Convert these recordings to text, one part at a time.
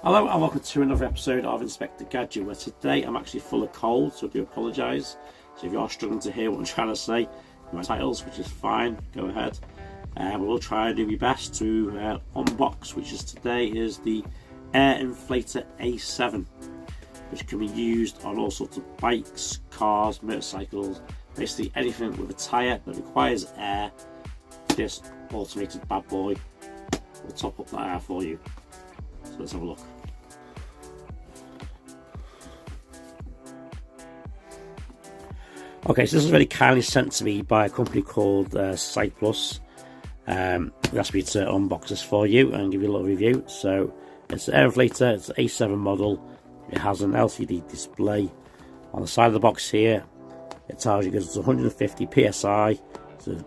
Hello and welcome to another episode of Inspector Gadget, where today I'm actually full of cold, so I do apologise. So if you are struggling to hear what I'm trying to say, my titles, which is fine, go ahead. We will try and do my best to unbox, which is today is the Inflator A7, which can be used on all sorts of bikes, cars, motorcycles, basically anything with a tyre that requires air. This automated bad boy will top up that air for you. So let's have a look. Okay, so this was very kindly sent to me by a company called Cycplus. They asked me to unbox this for you and give you a little review. So it's an air inflator, it's an A7 model. It has an LCD display on the side of the box here. It tells you it's 150 psi, so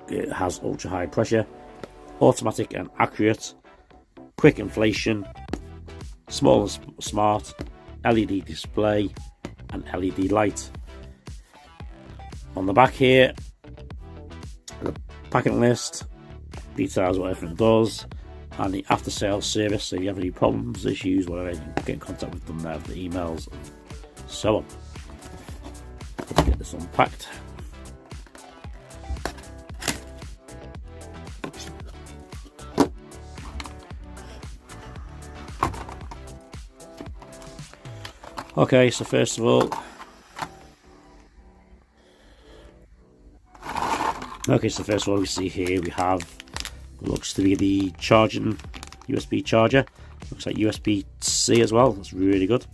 it has ultra high pressure, automatic and accurate, quick inflation, small and smart, LED display and LED light. On the back here, the packing list details what everything does, and the after sales service, so if you have any problems, issues, whatever, you can get in contact with them there, the emails and so on. Let's get this unpacked. Okay, so first of all, we see here we have what looks to be the charging USB charger. Looks like USB-C as well. That's really good.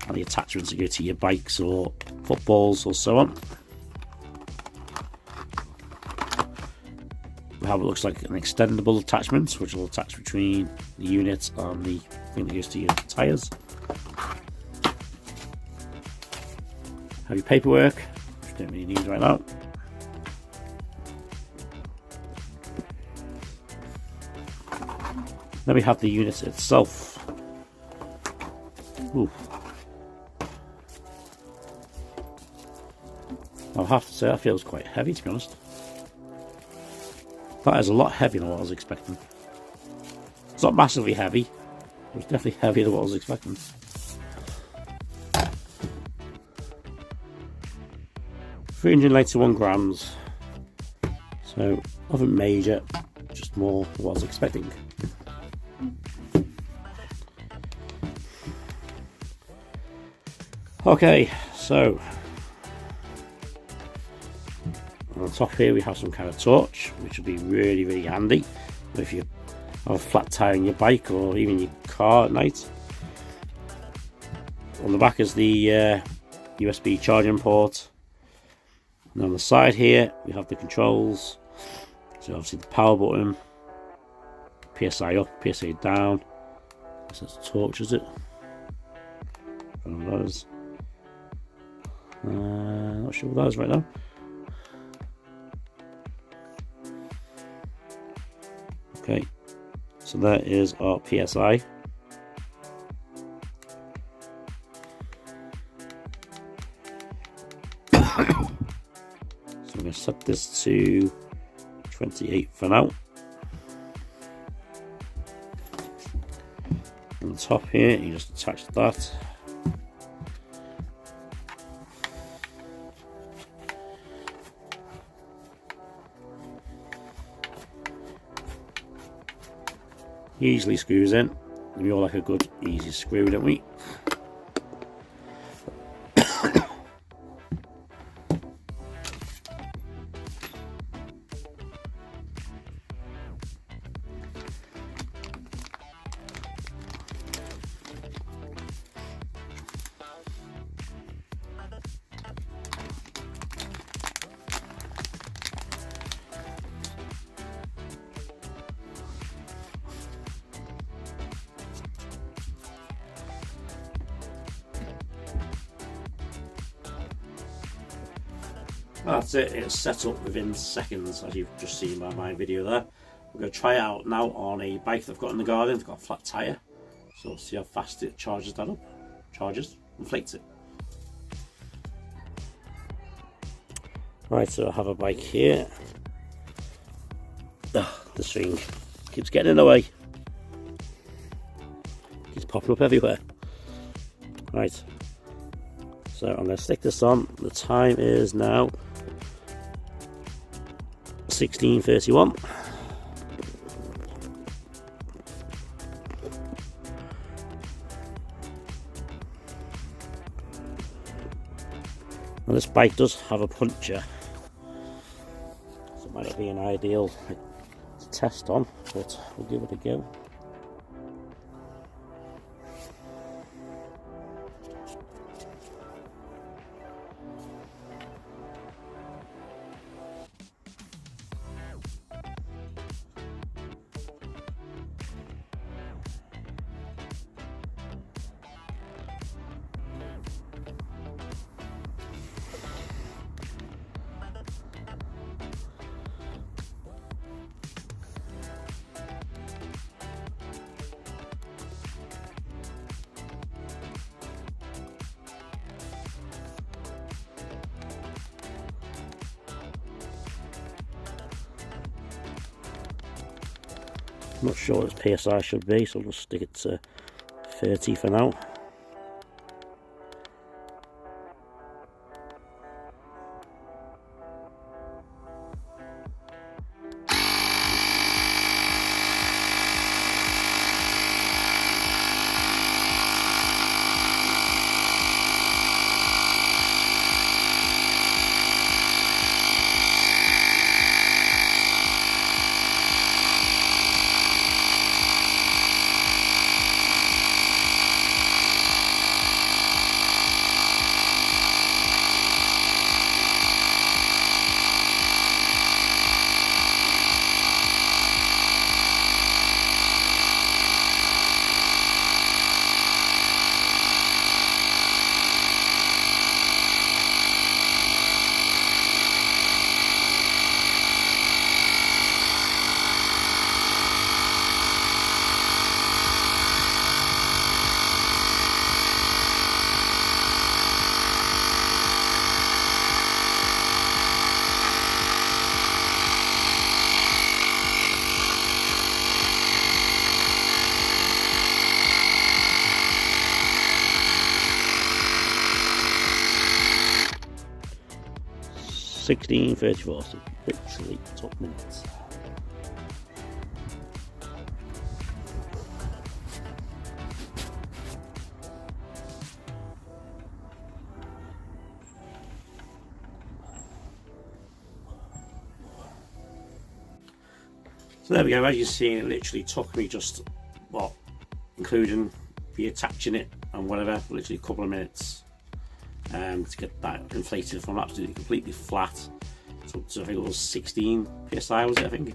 And the attachments that go to your bikes or footballs or so on. We have what looks like an extendable attachment, which will attach between the unit and the thing that goes to your tyres. Have your paperwork, which don't really need right now. Then we have the unit itself. Ooh. I'll have to say that feels quite heavy, to be honest. That is a lot heavier than what I was expecting. It's not massively heavy, but it's definitely heavier than what I was expecting. £391 so nothing major, just more than what I was expecting. Okay, so on the top here we have some kind of torch, which will be really handy if you have a flat tire in your bike or even your car at night. On the back is the USB charging port. And on the side here we have the controls, so obviously the power button, PSI up, PSI down. This is a torch, is it? I don't know what that is. Not sure what that is right now. Okay, so that is our PSI. So I'm going to set this to 28 for now. On the top here, you just attach that. Easily screws in. We all like a good easy screw, don't we? That's it, it's set up within seconds, as you've just seen by my video there. We're going to try it out now on a bike that I've got in the garden. It's got a flat tyre, so we'll see how fast it charges that up. Inflates it. Right, so I have a bike here. The string keeps getting in the way. It's popping up everywhere. Right, so I'm going to stick this on. The time is now 16:31. Now this bike does have a puncher, so it might not be an ideal to test on, but we'll give it a go. I'm not sure what its PSI should be, so I'll just stick it to 30 for now. $16.34, so literally top minutes. So there we go, as you see, it literally took me just, what, including reattaching it and whatever, literally a couple of minutes to get that inflated from absolutely completely flat. So I think it was 16 psi, was it, I think,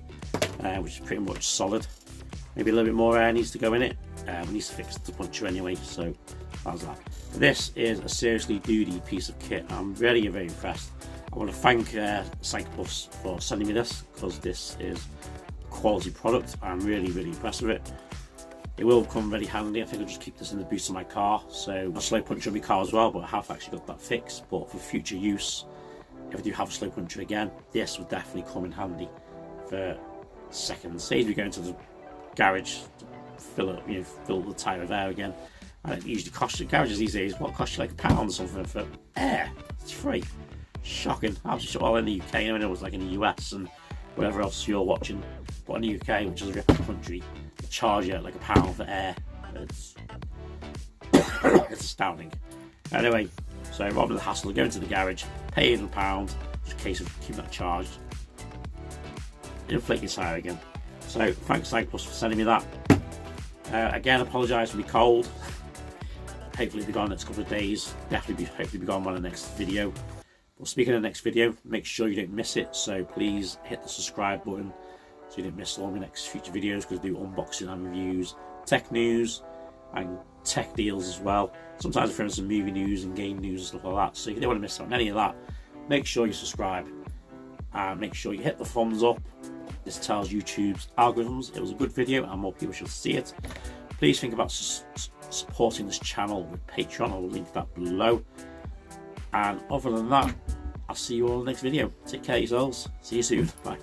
which is pretty much solid. Maybe a little bit more air needs to go in it. We need to fix the puncher anyway, so how's that? This is a seriously duty piece of kit. I'm very, very impressed. I want to thank Cycplus for sending me this, because this is a quality product. I'm really, really impressed with it. It will come very handy. I think I'll just keep this in the boot of my car, so a slow puncher on my car as well, but I have actually got that fixed. But for future use, if I do have a slow puncher again, this would definitely come in handy for seconds. Say if we go into the garage to fill up, fill the tyre of air again, and it usually costs you, garages these days, what, costs you like £1 or something for air? It's free. Shocking. Absolutely. Well, in the UK, I know it was like in the US and whatever else you're watching, but in the UK, which is a rip country, they charge you like £1 for air. It's it's astounding. Anyway, so rather than the hassle of going to the garage, paying £1, just a case of keeping that charged, inflate your tyre again. So thanks Cycplus for sending me that. Again, apologise for me cold. Hopefully be gone in the next couple of days. Hopefully be gone by the next video. But speaking of the next video, make sure you don't miss it. So please hit the subscribe button so you don't miss all my next future videos, because I do unboxing and reviews, tech news and tech deals as well. Sometimes I throw in some movie news and game news and stuff like that. So if you don't want to miss out on any of that, make sure you subscribe and make sure you hit the thumbs up. This tells YouTube's algorithms it was a good video and more people should see it. Please think about supporting this channel with Patreon. I will link that below. And other than that, I'll see you all in the next video. Take care of yourselves. See you soon. Bye.